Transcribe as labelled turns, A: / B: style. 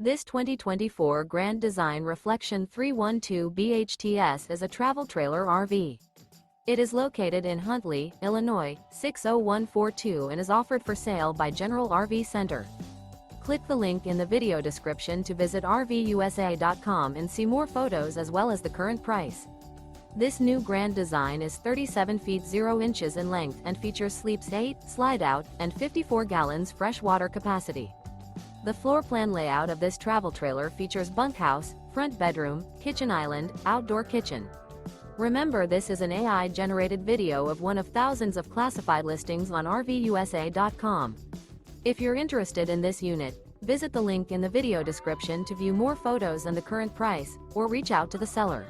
A: This 2024 Grand Design Reflection 312 BHTS is a travel trailer RV. It is located in Huntley, Illinois, 60142 and is offered for sale by General RV Center. Click the link in the video description to visit RVUSA.com and see more photos as well as the current price. This new Grand Design is 37 feet 0 inches in length and features sleeps 8, slide-out, and 54 gallons fresh water capacity. The floor plan layout of this travel trailer features bunkhouse, front bedroom, kitchen island, outdoor kitchen. Remember, this is an AI-generated video of one of thousands of classified listings on RVUSA.com. If you're interested in this unit, visit the link in the video description to view more photos and the current price, or reach out to the seller.